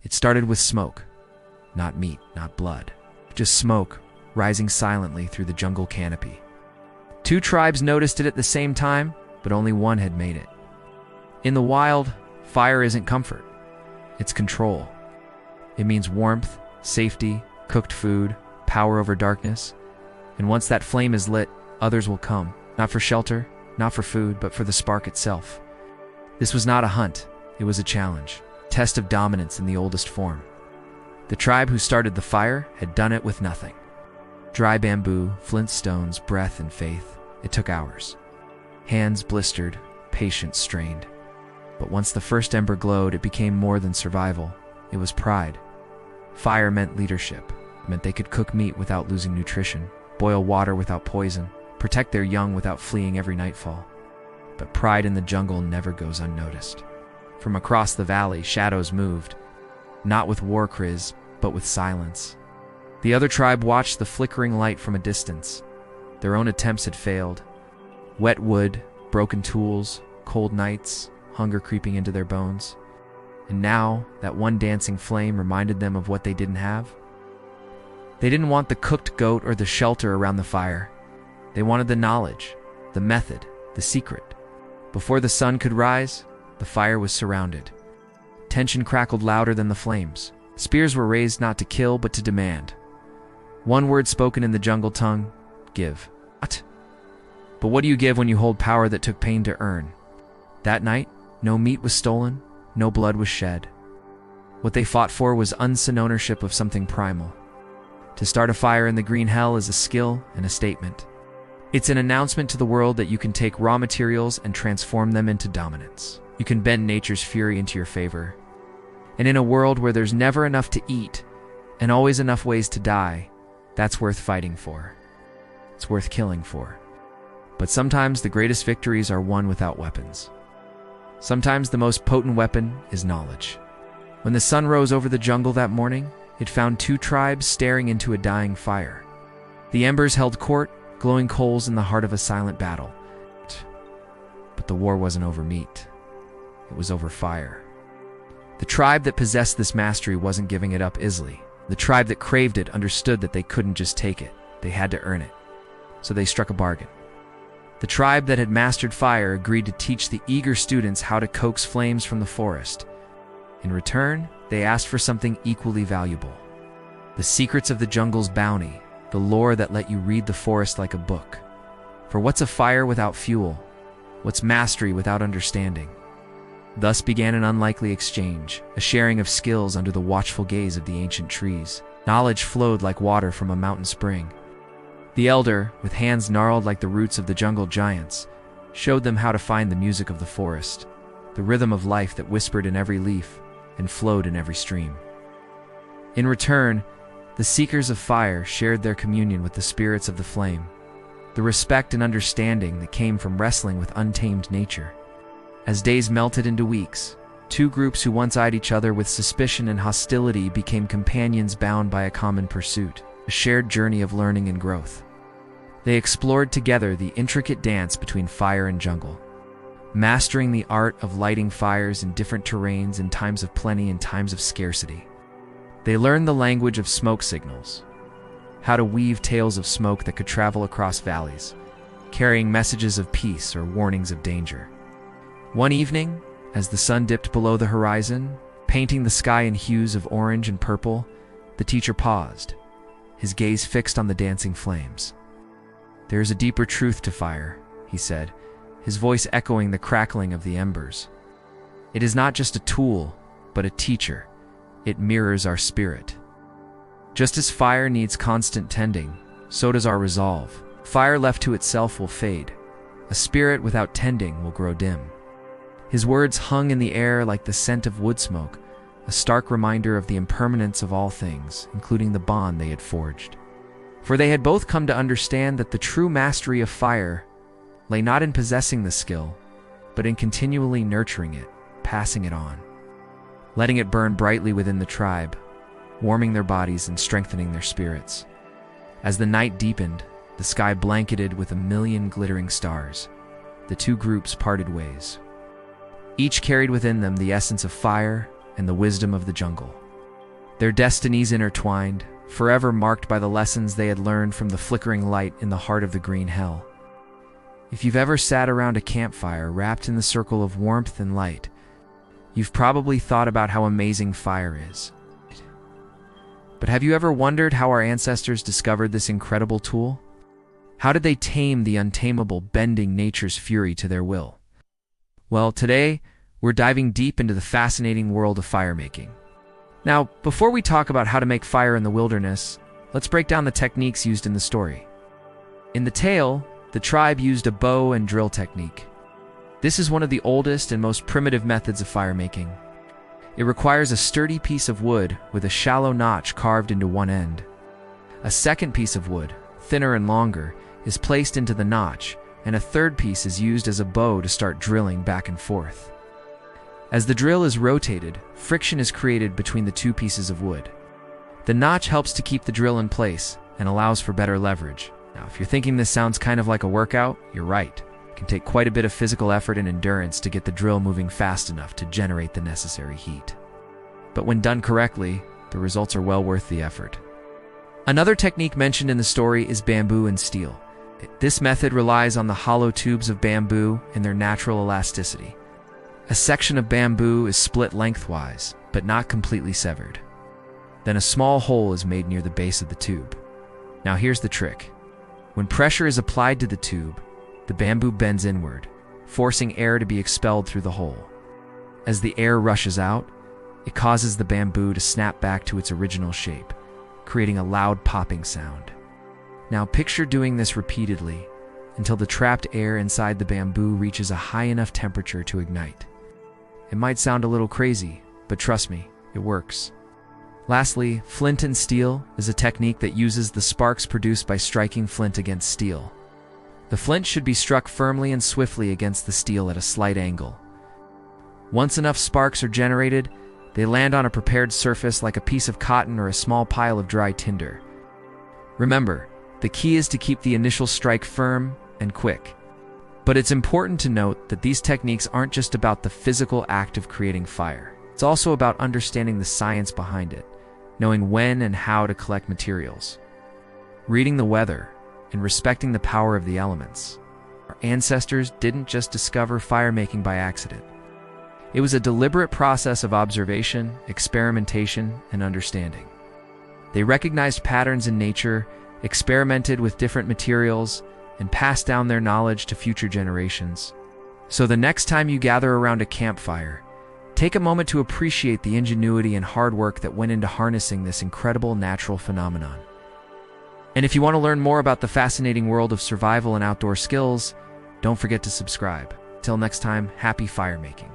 It started with smoke. Not meat, not blood. Just smoke, rising silently through the jungle canopy. 2 tribes noticed it at the same time, but only one had made it. In the wild, fire isn't comfort. It's control. It means warmth, safety, cooked food, power over darkness. And once that flame is lit, others will come, not for shelter, not for food, but for the spark itself. This was not a hunt, it was a challenge, test of dominance in the oldest form. The tribe who started the fire had done it with nothing. Dry bamboo, flint stones, breath, and faith. It took hours. Hands blistered, patience strained. But once the first ember glowed, it became more than survival. It was pride. Fire meant leadership. It meant they could cook meat without losing nutrition, boil water without poison, protect their young without fleeing every nightfall. But pride in the jungle never goes unnoticed. From across the valley, shadows moved, not with war cries, but with silence. The other tribe watched the flickering light from a distance. Their own attempts had failed. Wet wood, broken tools, cold nights, hunger creeping into their bones. And now, that one dancing flame reminded them of what they didn't have. They didn't want the cooked goat or the shelter around the fire. They wanted the knowledge, the method, the secret. Before the sun could rise, the fire was surrounded. Tension crackled louder than the flames. Spears were raised not to kill, but to demand. One word spoken in the jungle tongue: give. What? But what do you give when you hold power that took pain to earn? That night, no meat was stolen, no blood was shed. What they fought for was unseen ownership of something primal. To start a fire in the green hell is a skill and a statement. It's an announcement to the world that you can take raw materials and transform them into dominance. You can bend nature's fury into your favor. And in a world where there's never enough to eat and always enough ways to die, that's worth fighting for. It's worth killing for. But sometimes the greatest victories are won without weapons. Sometimes the most potent weapon is knowledge. When the sun rose over the jungle that morning, it found 2 tribes staring into a dying fire. The embers held court, glowing coals in the heart of a silent battle. But the war wasn't over meat. It was over fire. The tribe that possessed this mastery wasn't giving it up easily. The tribe that craved it understood that they couldn't just take it. They had to earn it. So they struck a bargain. The tribe that had mastered fire agreed to teach the eager students how to coax flames from the forest. In return, they asked for something equally valuable: the secrets of the jungle's bounty, the lore that let you read the forest like a book. For what's a fire without fuel? What's mastery without understanding? Thus began an unlikely exchange, a sharing of skills under the watchful gaze of the ancient trees. Knowledge flowed like water from a mountain spring. The elder, with hands gnarled like the roots of the jungle giants, showed them how to find the music of the forest, the rhythm of life that whispered in every leaf and flowed in every stream. In return, the seekers of fire shared their communion with the spirits of the flame, the respect and understanding that came from wrestling with untamed nature. As days melted into weeks, 2 groups who once eyed each other with suspicion and hostility became companions bound by a common pursuit, a shared journey of learning and growth. They explored together the intricate dance between fire and jungle, mastering the art of lighting fires in different terrains in times of plenty and times of scarcity. They learned the language of smoke signals, how to weave tales of smoke that could travel across valleys, carrying messages of peace or warnings of danger. One evening, as the sun dipped below the horizon, painting the sky in hues of orange and purple, the teacher paused, his gaze fixed on the dancing flames. "There is a deeper truth to fire," he said, his voice echoing the crackling of the embers. "It is not just a tool, but a teacher. It mirrors our spirit. Just as fire needs constant tending, so does our resolve. Fire left to itself will fade. A spirit without tending will grow dim." His words hung in the air like the scent of wood smoke, a stark reminder of the impermanence of all things, including the bond they had forged. For they had both come to understand that the true mastery of fire lay not in possessing the skill, but in continually nurturing it, passing it on, letting it burn brightly within the tribe, warming their bodies and strengthening their spirits. As the night deepened, the sky blanketed with 1,000,000 glittering stars, the 2 groups parted ways. Each carried within them the essence of fire and the wisdom of the jungle. their destinies intertwined, forever marked by the lessons they had learned from the flickering light in the heart of the green hell. If you've ever sat around a campfire wrapped in the circle of warmth and light, you've probably thought about how amazing fire is. But have you ever wondered how our ancestors discovered this incredible tool? How did they tame the untamable, bending nature's fury to their will? Well, today, we're diving deep into the fascinating world of fire making. Now, before we talk about how to make fire in the wilderness, let's break down the techniques used in the story. In the tale, the tribe used a bow and drill technique. This is one of the oldest and most primitive methods of fire making. It requires a sturdy piece of wood with a shallow notch carved into one end. A second piece of wood, thinner and longer, is placed into the notch, and a third piece is used as a bow to start drilling back and forth. As the drill is rotated, friction is created between the two pieces of wood. The notch helps to keep the drill in place and allows for better leverage. Now, if you're thinking this sounds kind of like a workout, you're right. It can take quite a bit of physical effort and endurance to get the drill moving fast enough to generate the necessary heat. But when done correctly, the results are well worth the effort. Another technique mentioned in the story is bamboo and steel. This method relies on the hollow tubes of bamboo and their natural elasticity. A section of bamboo is split lengthwise, but not completely severed. Then a small hole is made near the base of the tube. Now here's the trick. When pressure is applied to the tube, the bamboo bends inward, forcing air to be expelled through the hole. As the air rushes out, it causes the bamboo to snap back to its original shape, creating a loud popping sound. Now picture doing this repeatedly until the trapped air inside the bamboo reaches a high enough temperature to ignite. It might sound a little crazy, but trust me, it works. Lastly, flint and steel is a technique that uses the sparks produced by striking flint against steel. The flint should be struck firmly and swiftly against the steel at a slight angle. Once enough sparks are generated, they land on a prepared surface like a piece of cotton or a small pile of dry tinder. Remember, the key is to keep the initial strike firm and quick. But it's important to note that these techniques aren't just about the physical act of creating fire. It's also about understanding the science behind it, knowing when and how to collect materials, reading the weather, and respecting the power of the elements. Our ancestors didn't just discover fire making by accident. It was a deliberate process of observation, experimentation, and understanding. They recognized patterns in nature, experimented with different materials, and passed down their knowledge to future generations. So the next time you gather around a campfire, take a moment to appreciate the ingenuity and hard work that went into harnessing this incredible natural phenomenon. And if you want to learn more about the fascinating world of survival and outdoor skills, don't forget to subscribe. Till next time, happy fire making.